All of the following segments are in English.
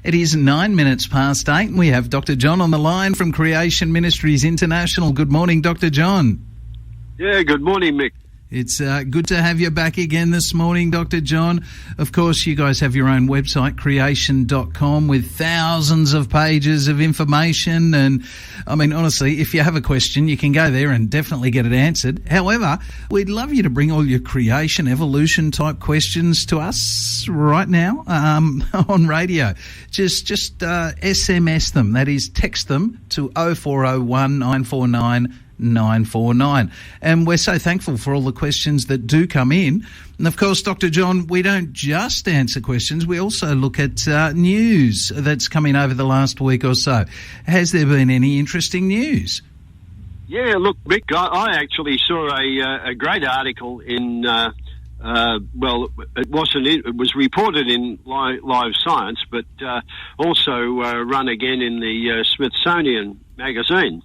It is 9 minutes past 8 and we have Dr. John on the line from Creation Ministries International. Good morning, Dr. John. Yeah, good morning, Mick. It's good to have you back again this morning, Dr. John. Of course, you guys have your own website, creation.com, with thousands of pages of information. And, I mean, honestly, if you have a question, you can go there and definitely get it answered. However, we'd love you to bring all your creation, evolution-type questions to us right now on radio. Just SMS them. That is, text them to 0401 949 949. And we're so thankful for all the questions that do come in. And of course, Dr. John, we don't just answer questions, we also look at news that's come in over the last week or so. Has there been any interesting news? Yeah, look, Mick, I actually saw a great article in, it was reported in Live Science, but also run again in the Smithsonian magazine.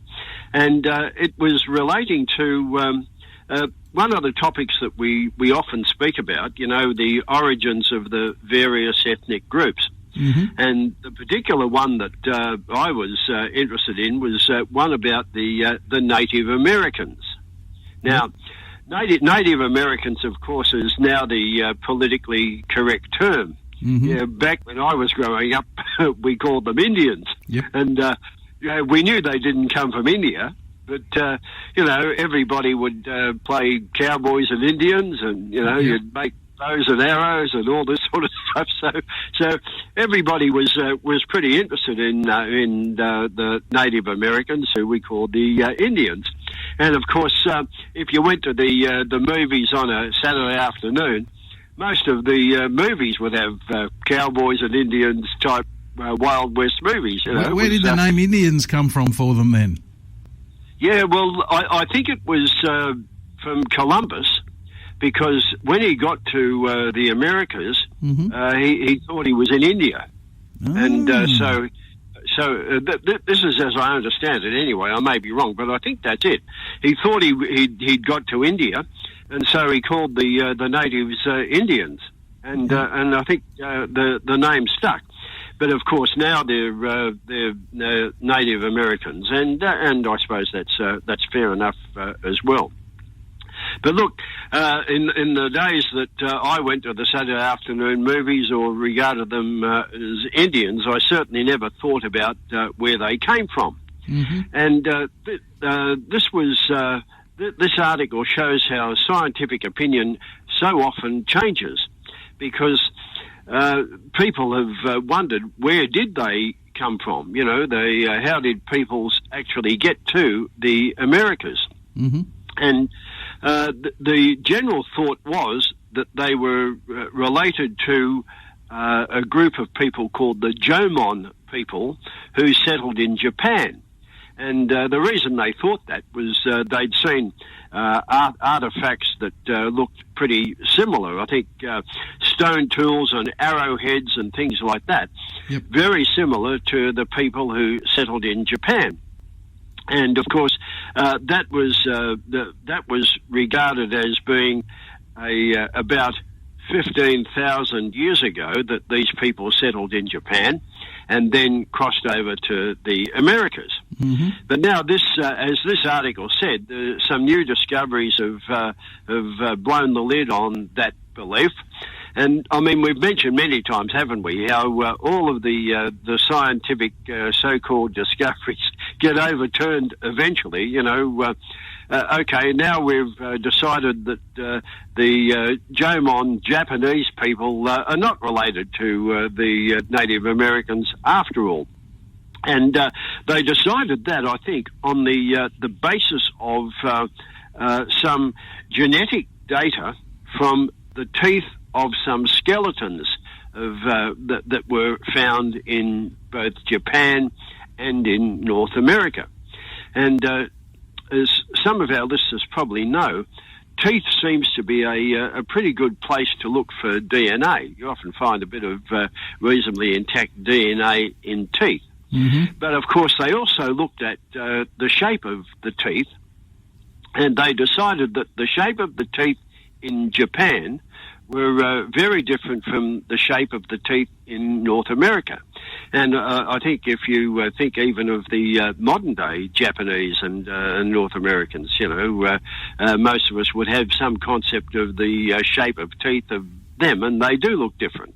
And it was relating to one of the topics that we often speak about, you know, the origins of the various ethnic groups. Mm-hmm. And the particular one that I was interested in was one about the Native Americans. Now, Native Americans, of course, is now the politically correct term. Mm-hmm. Yeah, back when I was growing up, we called them Indians. Yep. And we knew they didn't come from India, but, everybody would play cowboys and Indians and, you'd make bows and arrows and all this sort of stuff. So everybody was pretty interested in the Native Americans, who we called the Indians. And, of course, if you went to the movies on a Saturday afternoon, most of the movies would have cowboys and Indians type Wild West movies. Where did the name Indians come from for them then? Yeah, well, I think it was from Columbus, because when he got to the Americas, mm-hmm. He thought he was in India. Oh. And so this is as I understand it anyway. I may be wrong, but I think that's it. He thought he'd got to India, and so he called the natives Indians, and I think the name stuck. But of course now they're Native Americans, and I suppose that's fair enough as well. But look, in the days that I went to the Saturday afternoon movies or regarded them as Indians, I certainly never thought about where they came from. Mm-hmm. And this article shows how scientific opinion so often changes, because people have wondered, where did they come from? How did peoples actually get to the Americas? Mm-hmm. And the general thought was that they were related to a group of people called the Jomon people, who settled in Japan. And the reason they thought that was they'd seen artifacts that looked pretty similar. I think stone tools and arrowheads and things like that. Yep. Very similar to the people who settled in Japan. And of course, that was regarded as being about 15,000 years ago that these people settled in Japan, and then crossed over to the Americas. Mm-hmm. But now, as this article said, some new discoveries have blown the lid on that belief. And, I mean, we've mentioned many times, haven't we, how all of the scientific so-called discoveries get overturned eventually. Okay, now we've decided that the Jomon Japanese people are not related to the Native Americans after all. And they decided that, I think, on the basis of some genetic data from the teeth of some skeletons that were found in both Japan and in North America. And as some of our listeners probably know, teeth seems to be a pretty good place to look for DNA. You often find a bit of reasonably intact DNA in teeth. Mm-hmm. But of course, they also looked at the shape of the teeth, and they decided that the shape of the teeth in Japan were very different from the shape of the teeth in North America. And I think if you think even of the modern-day Japanese and North Americans, most of us would have some concept of the shape of teeth of them, and they do look different.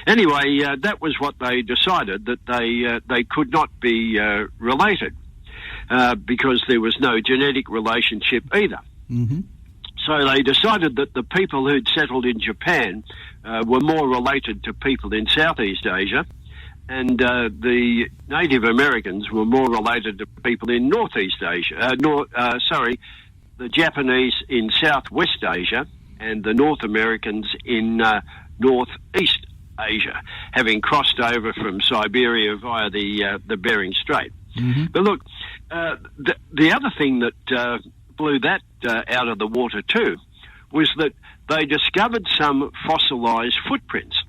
Anyway, that was what they decided, that they could not be related because there was no genetic relationship either. Mm-hmm. So they decided that the people who'd settled in Japan were more related to people in Southeast Asia, and the Native Americans were more related to people in Northeast Asia. The Japanese in Southwest Asia, and the North Americans in Northeast Asia, having crossed over from Siberia via the Bering Strait. Mm-hmm. But look, the other thing that blew that out of the water too was that they discovered some fossilised footprints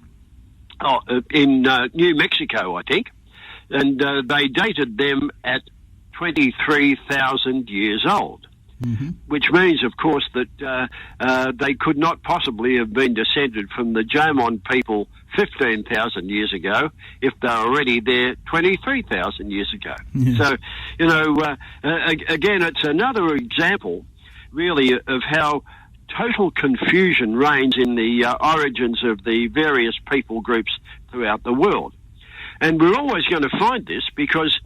in New Mexico, I think, and they dated them at 23,000 years old. Mm-hmm. Which means, of course, that they could not possibly have been descended from the Jomon people 15,000 years ago if they were already there 23,000 years ago. Yeah. So, again, it's another example, really, of how total confusion reigns in the origins of the various people groups throughout the world. And we're always going to find this because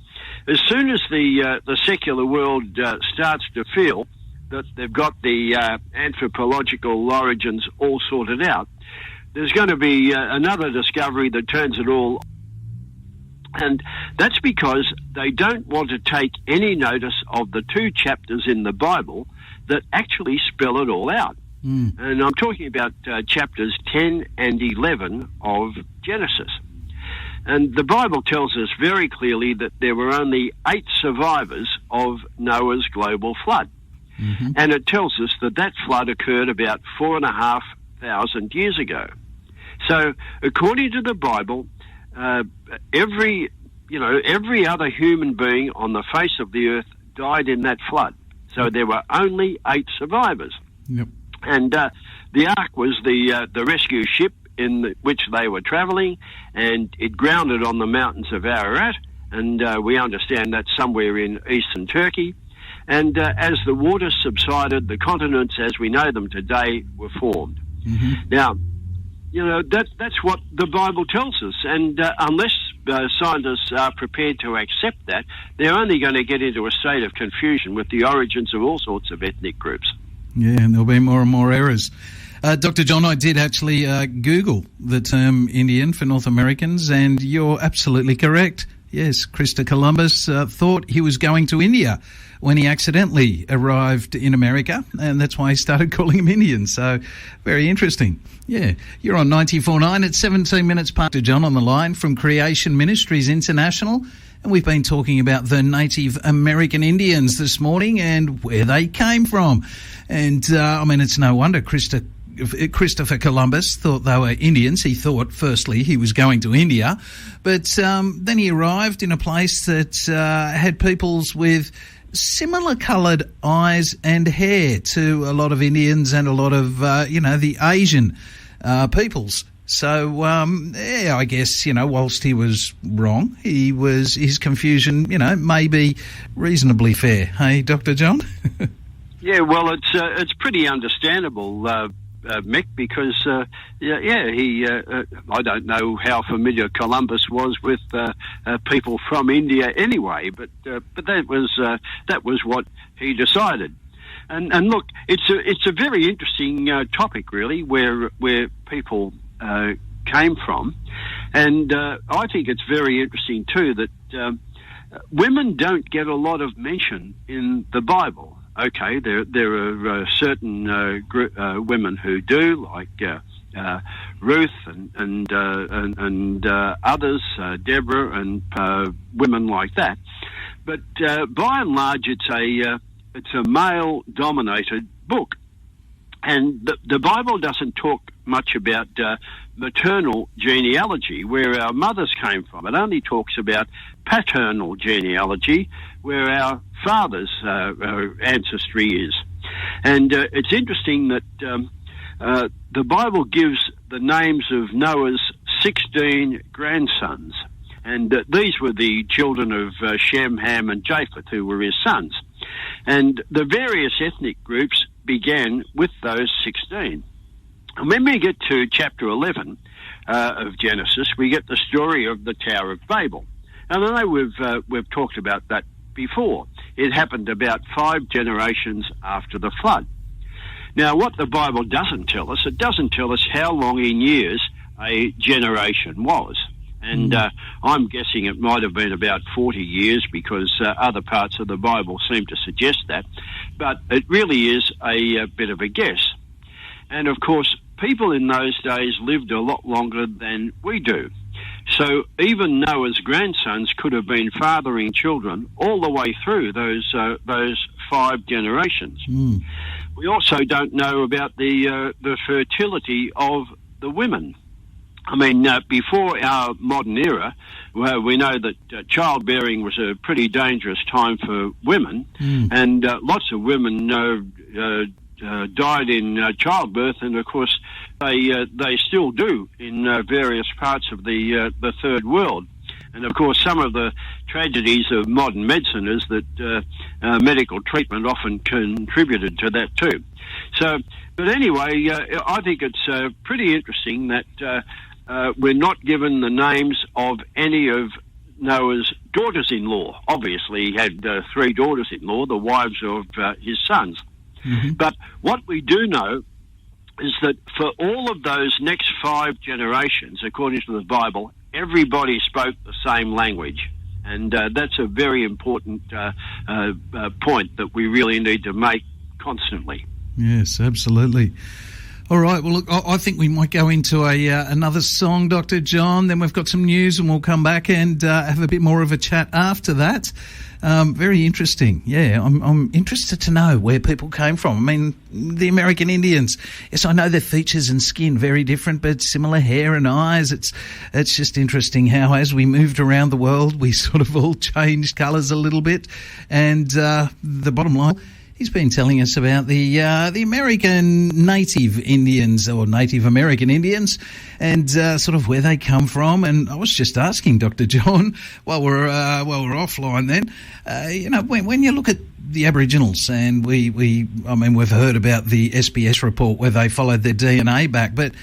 as soon as the secular world starts to feel that they've got the anthropological origins all sorted out, there's going to be another discovery that turns it all. And that's because they don't want to take any notice of the 2 chapters in the Bible that actually spell it all out. Mm. And I'm talking about chapters 10 and 11 of Genesis. And the Bible tells us very clearly that there were only 8 survivors of Noah's global flood. Mm-hmm. And it tells us that flood occurred about 4,500 years ago. So, according to the Bible, every other human being on the face of the earth died in that flood. So there were only 8 survivors. Yep. And the ark was the rescue ship in which they were travelling, and it grounded on the mountains of Ararat, and we understand that's somewhere in eastern Turkey. And as the waters subsided, the continents as we know them today were formed. Mm-hmm. Now, that's what the Bible tells us, and unless scientists are prepared to accept that, they're only going to get into a state of confusion with the origins of all sorts of ethnic groups. Yeah, and there'll be more and more errors. Dr. John, I did actually Google the term Indian for North Americans, and you're absolutely correct. Yes, Christopher Columbus thought he was going to India when he accidentally arrived in America, and that's why he started calling them Indians. So, very interesting. Yeah, you're on 94.9 at 17 minutes past. Dr. John on the line from Creation Ministries International, and we've been talking about the Native American Indians this morning and where they came from. And, it's no wonder Christopher Columbus thought they were Indians. He thought, firstly, he was going to India, but then he arrived in a place that had peoples with similar coloured eyes and hair to a lot of Indians and a lot of, the Asian peoples. So, I guess, whilst he was wrong, his confusion, may be reasonably fair. Hey, Dr. John? Yeah, well, it's pretty understandable, Mick, because I don't know how familiar Columbus was with people from India anyway, but that was what he decided. And look, it's a very interesting topic, really, where people came from, and I think it's very interesting too that women don't get a lot of mention in the Bible. Okay, there are certain women who do, like Ruth and others, Deborah, and women like that. But by and large, it's a male-dominated book, and the Bible doesn't talk much about maternal genealogy, where our mothers came from. It only talks about paternal genealogy, where our father's ancestry is. And it's interesting that the Bible gives the names of Noah's 16 grandsons. And these were the children of Shem, Ham, and Japheth, who were his sons. And the various ethnic groups began with those 16. And when we get to chapter 11 of Genesis, we get the story of the Tower of Babel. And I know we've talked about that before. It happened about 5 generations after the flood. Now, what the Bible doesn't tell us, it doesn't tell us how long in years a generation was. And I'm guessing it might have been about 40 years because other parts of the Bible seem to suggest that. But it really is a bit of a guess. And, of course, people in those days lived a lot longer than we do. So even Noah's grandsons could have been fathering children all the way through those 5 generations. We also don't know about the fertility of the women. I mean, before our modern era, we know that childbearing was a pretty dangerous time for women, and lots of women died in childbirth, and of course they still do in various parts of the third world. And of course, some of the tragedies of modern medicine is that medical treatment often contributed to that too. So, but anyway, I think it's pretty interesting that we're not given the names of any of Noah's daughters-in-law. Obviously, he had 3 daughters-in-law, the wives of his sons. But what we do know is that for all of those next 5 generations, according to the Bible, everybody spoke the same language. And that's a very important point that we really need to make constantly. Yes, absolutely. All right, well, look, I think we might go into another song, Dr. John. Then we've got some news and we'll come back and have a bit more of a chat after that. Very interesting. Yeah, I'm interested to know where people came from. I mean, the American Indians. Yes, I know their features and skin very different, but similar hair and eyes. It's just interesting how as we moved around the world, we sort of all changed colours a little bit. And the bottom line, he's been telling us about the American Native Indians or Native American Indians and sort of where they come from. And I was just asking Dr. John while we're offline then, when you look at the Aboriginals and we've heard about the SBS report where they followed their DNA back, but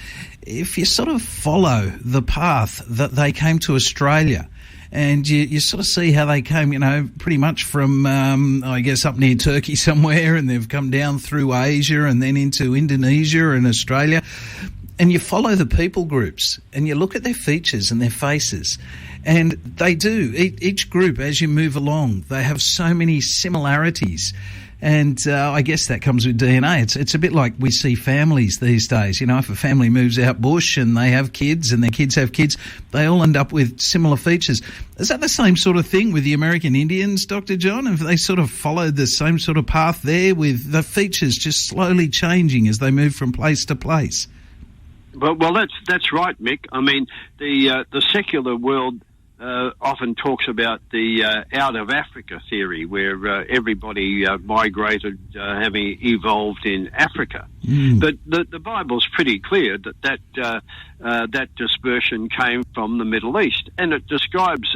if you sort of follow the path that they came to Australia, and you sort of see how they came, pretty much from, up near Turkey somewhere, and they've come down through Asia and then into Indonesia and Australia. And you follow the people groups and you look at their features and their faces. And they do. Each group, as you move along, they have so many similarities. And I guess that comes with DNA. It's a bit like we see families these days. If a family moves out bush and they have kids and their kids have kids, they all end up with similar features. Is that the same sort of thing with the American Indians, Dr. John? Have they sort of followed the same sort of path there with the features just slowly changing as they move from place to place? Well, that's right, Mick. I mean, the secular world often talks about the out of Africa theory, where everybody migrated, having evolved in Africa. But the Bible's pretty clear that dispersion came from the Middle East, and it describes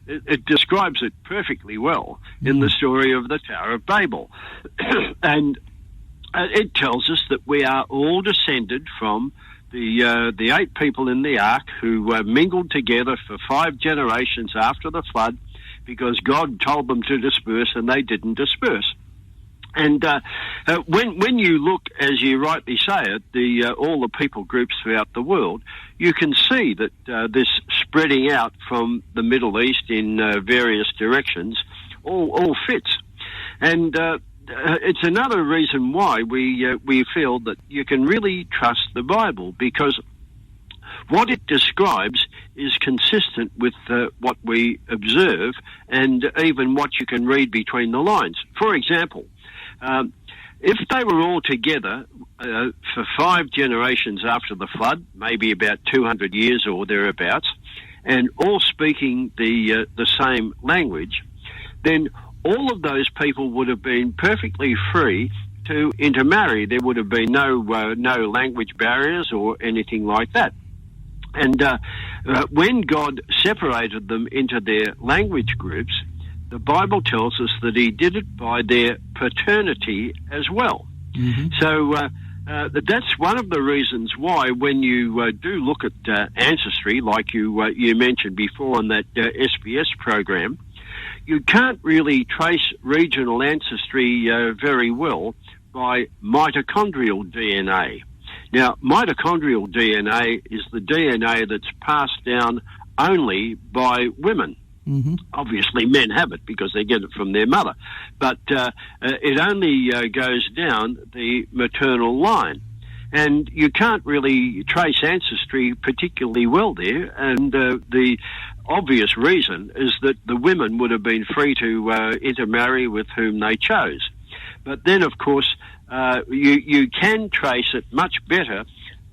it perfectly well in the story of the Tower of Babel, and it tells us that we are all descended from the 8 people in the ark who mingled together for 5 generations after the flood because God told them to disperse and they didn't disperse. And when you look, as you rightly say it, all the people groups throughout the world, you can see that this spreading out from the Middle East in various directions all fits. And it's another reason why we feel that you can really trust the Bible, because what it describes is consistent with what we observe and even what you can read between the lines. For example, if they were all together for 5 generations after the flood, maybe about 200 years or thereabouts, and all speaking the same language, then all of those people would have been perfectly free to intermarry. There would have been no language barriers or anything like that. And when God separated them into their language groups, the Bible tells us that he did it by their paternity as well. Mm-hmm. So that's one of the reasons why when you do look at ancestry, like you mentioned before on that SBS program, you can't really trace regional ancestry very well by mitochondrial DNA. Now, mitochondrial DNA is the DNA that's passed down only by women. Mm-hmm. Obviously, men have it because they get it from their mother. But it only goes down the maternal line. And you can't really trace ancestry particularly well there. And the obvious reason is that the women would have been free to intermarry with whom they chose. But then, of course, you can trace it much better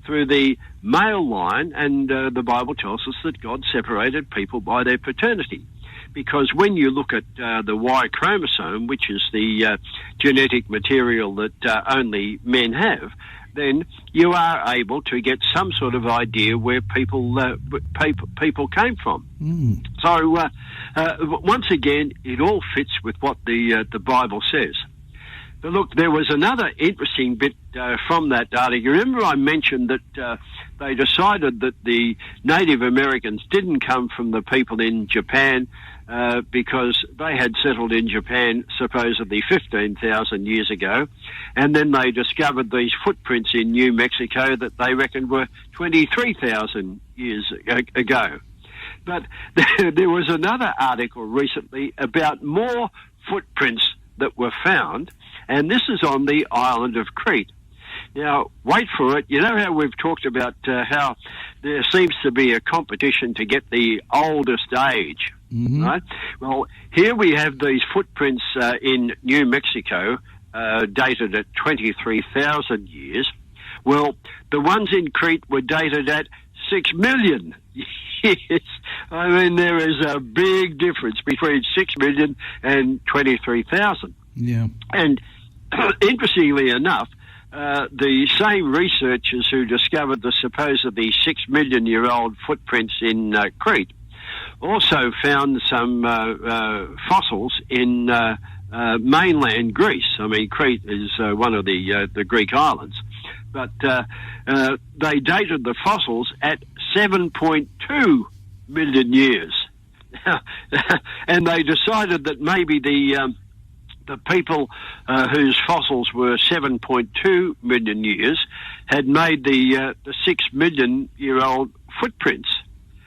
through the male line, and the Bible tells us that God separated people by their paternity. Because when you look at the Y chromosome, which is the genetic material that only men have, then you are able to get some sort of idea where people came from. Mm. So once again, it all fits with what the Bible says. But look, there was another interesting bit from that article. Remember I mentioned that they decided that the Native Americans didn't come from the people in Japan because they had settled in Japan supposedly 15,000 years ago, and then they discovered these footprints in New Mexico that they reckoned were 23,000 years ago. But there was another article recently about more footprints that were found, and this is on the island of Crete. Now, wait for it. You know how we've talked about how there seems to be a competition to get the oldest age, mm-hmm. right? Well, here we have these footprints in New Mexico dated at 23,000 years. Well, the ones in Crete were dated at 6 million years. I mean, there is a big difference between 6 million and 23,000. Yeah. And interestingly enough, the same researchers who discovered the supposedly 6 million year old footprints in Crete also found some fossils in mainland Greece. I mean, Crete is one of the Greek islands. But they dated the fossils at 7.2 million years. And they decided that maybe the people whose fossils were 7.2 million years had made the 6 million year old footprints.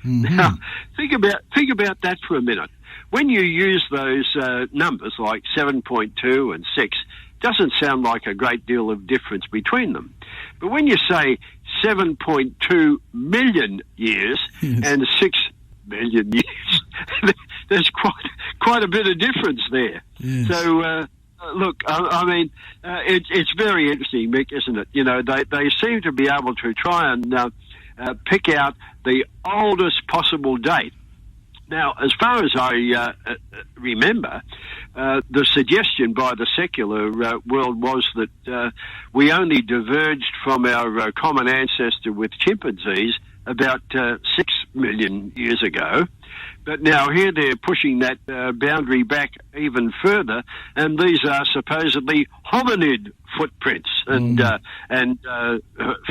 Mm-hmm. Now, think about that for a minute. When you use those numbers like 7.2 and 6, doesn't sound like a great deal of difference between them. But when you say 7.2 million years and 6 million years, there's quite a bit of difference there. Yes. So, look, I mean, it's very interesting, Mick, isn't it? You know, they seem to be able to try and pick out the oldest possible date. Now, as far as I remember, the suggestion by the secular world was that we only diverged from our common ancestor with chimpanzees about 6 million years ago. But now here they're pushing that boundary back even further, and these are supposedly hominid footprints and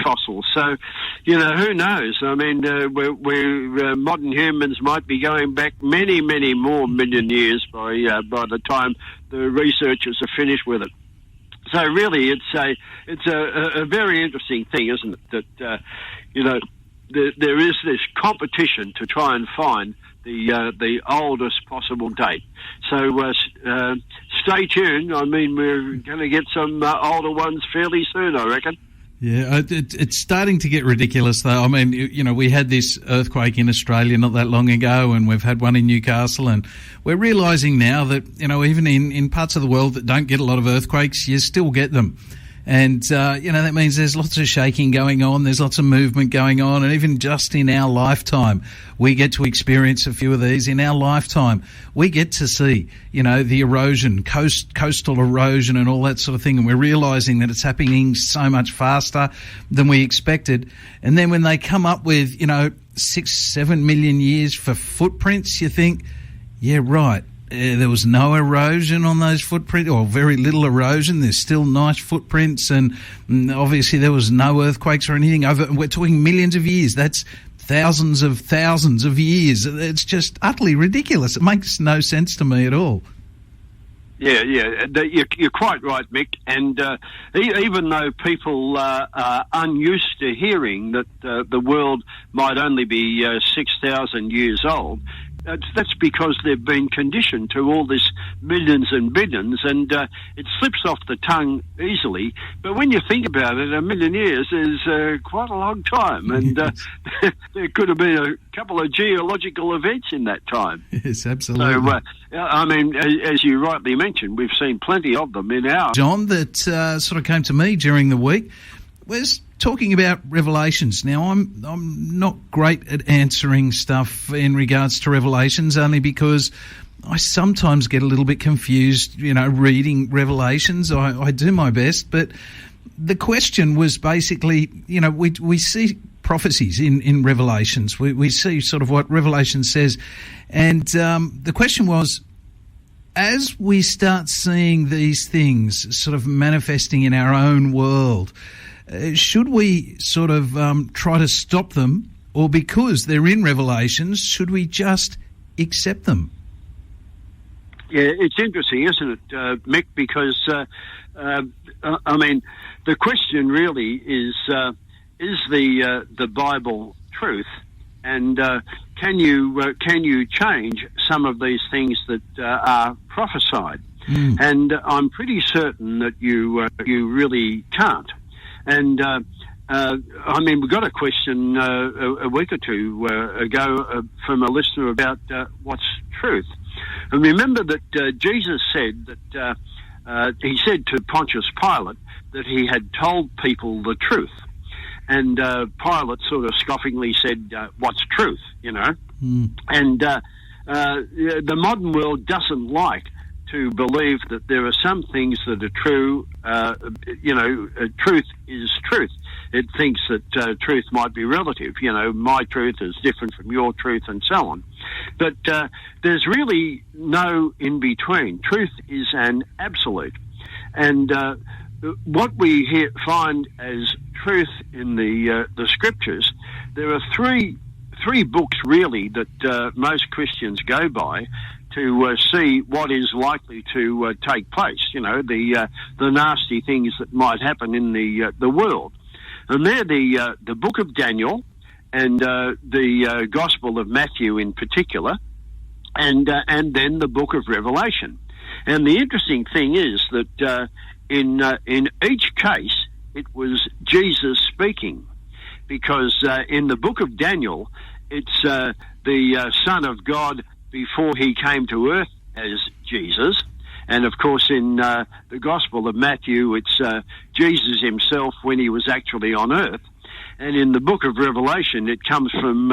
fossils. So, you know, who knows? I mean, we're modern humans might be going back many, many more million years by the time the researchers are finished with it. So really, it's a very interesting thing, isn't it? That you know, there is this competition to try and find the oldest possible date. So stay tuned. I mean, we're going to get some older ones fairly soon, I reckon. Yeah, it's starting to get ridiculous, though. I mean, you know, we had this earthquake in Australia not that long ago, and we've had one in Newcastle, and we're realising now that, you know, even in parts of the world that don't get a lot of earthquakes, you still get them. And, that means there's lots of shaking going on, there's lots of movement going on, and even just in our lifetime, we get to experience a few of these. In our lifetime, we get to see, the erosion, coastal erosion and all that sort of thing, and we're realising that it's happening so much faster than we expected. And then when they come up with, 6-7 million years for footprints, you think, yeah, right. There was no erosion on those footprints, or very little erosion. There's still nice footprints, and obviously there was no earthquakes or anything. We're talking millions of years. That's thousands of years. It's just utterly ridiculous. It makes no sense to me at all. Yeah, you're quite right, Mick. And even though people are unused to hearing that the world might only be 6,000 years old, that's because they've been conditioned to all this millions and billions, and it slips off the tongue easily. But when you think about it, a million years is quite a long time, and there could have been a couple of geological events in that time. Yes, absolutely. So, as you rightly mentioned, we've seen plenty of them in our... John, that sort of came to me during the week was talking about Revelations. Now, I'm not great at answering stuff in regards to Revelations, only because I sometimes get a little bit confused, reading Revelations. I do my best, but the question was basically, we see prophecies in Revelations. We see sort of what Revelation says, and the question was, as we start seeing these things sort of manifesting in our own world, should we sort of try to stop them, or because they're in Revelations, should we just accept them? Yeah, it's interesting, isn't it, Mick? Because, the question really is the Bible truth? And can you change some of these things that are prophesied? And I'm pretty certain that you really can't. And we got a question a week or two ago from a listener about what's truth. And remember that Jesus said that he said to Pontius Pilate that he had told people the truth. And Pilate sort of scoffingly said, what's truth, And the modern world doesn't like to believe that there are some things that are true. Truth is truth. It thinks that truth might be relative. My truth is different from your truth and so on. But there's really no in-between. Truth is an absolute. And what we find as truth in the Scriptures, there are three books really that most Christians go by to see what is likely to take place. The nasty things that might happen in the world, and they're the book of Daniel and the Gospel of Matthew in particular, and then the book of Revelation. And the interesting thing is that in each case it was Jesus speaking, because in the book of Daniel it's the Son of God before he came to earth as Jesus. And of course in the Gospel of Matthew it's Jesus himself when he was actually on earth. And in the book of Revelation it comes from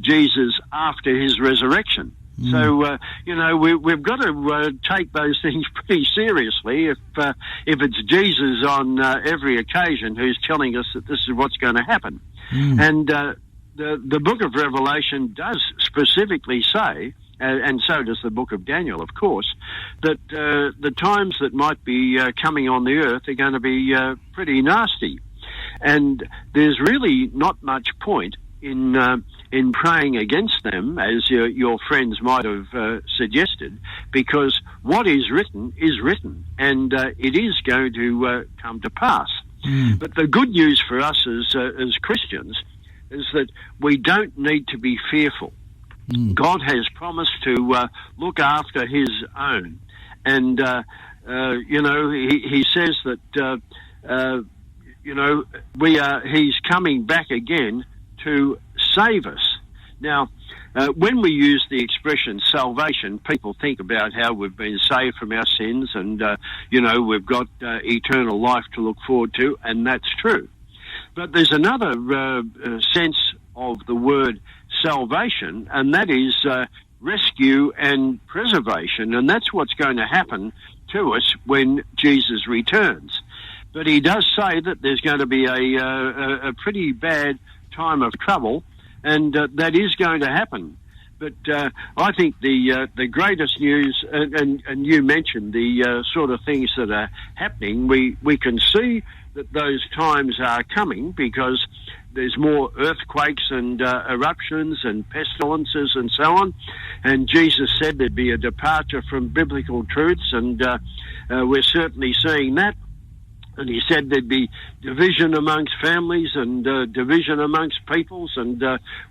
Jesus after his resurrection. So, we've got to take those things pretty seriously if it's Jesus on every occasion who's telling us that this is what's going to happen. And the book of Revelation does specifically say, and so does the book of Daniel, of course, that the times that might be coming on the earth are going to be pretty nasty. And there's really not much point in praying against them, as your friends might have suggested, because what is written, and it is going to come to pass. But the good news for us as Christians is that we don't need to be fearful. God has promised to look after his own. And, he says that, he's coming back again to save us. Now, When we use the expression salvation, people think about how we've been saved from our sins and, we've got eternal life to look forward to, and that's true. But there's another sense of the word salvation, and that is rescue and preservation, and that's what's going to happen to us when Jesus returns. But he does say that there's going to be a pretty bad time of trouble, and that is going to happen. But I think the greatest news, and you mentioned the sort of things that are happening, we can see that those times are coming because there's more earthquakes and eruptions and pestilences and so on. And Jesus said there'd be a departure from biblical truths, and we're certainly seeing that. And he said there'd be division amongst families and division amongst peoples, and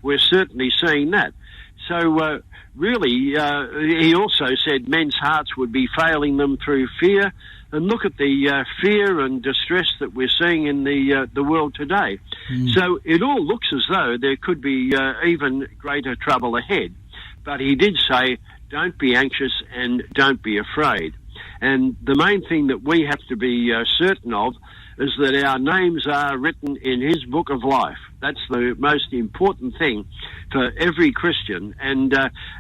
we're certainly seeing that. So really, he also said men's hearts would be failing them through fear. And look at the fear and distress that we're seeing in the world today. So it all looks as though there could be even greater trouble ahead. But he did say, don't be anxious and don't be afraid. And the main thing that we have to be certain of is that our names are written in his book of life. That's the most important thing for every Christian. And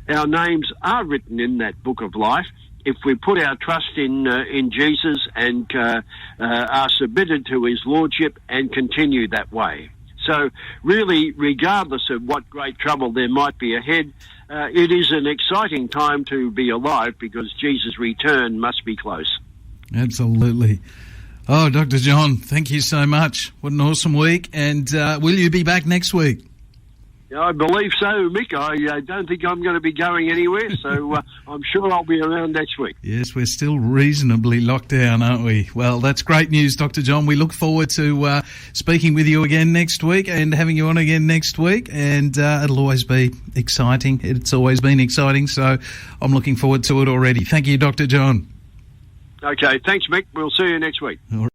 our names are written in that book of life if we put our trust in Jesus and are submitted to his lordship and continue that way. So really, regardless of what great trouble there might be ahead, it is an exciting time to be alive because Jesus' return must be close. Absolutely. Oh, Dr. John, thank you so much. What an awesome week. And will you be back next week? I believe so, Mick. I don't think I'm going to be going anywhere, so I'm sure I'll be around next week. Yes, we're still reasonably locked down, aren't we? Well, that's great news, Dr. John. We look forward to speaking with you again next week and having you on again next week, and it'll always be exciting. It's always been exciting, so I'm looking forward to it already. Thank you, Dr. John. Okay, thanks, Mick. We'll see you next week. All right.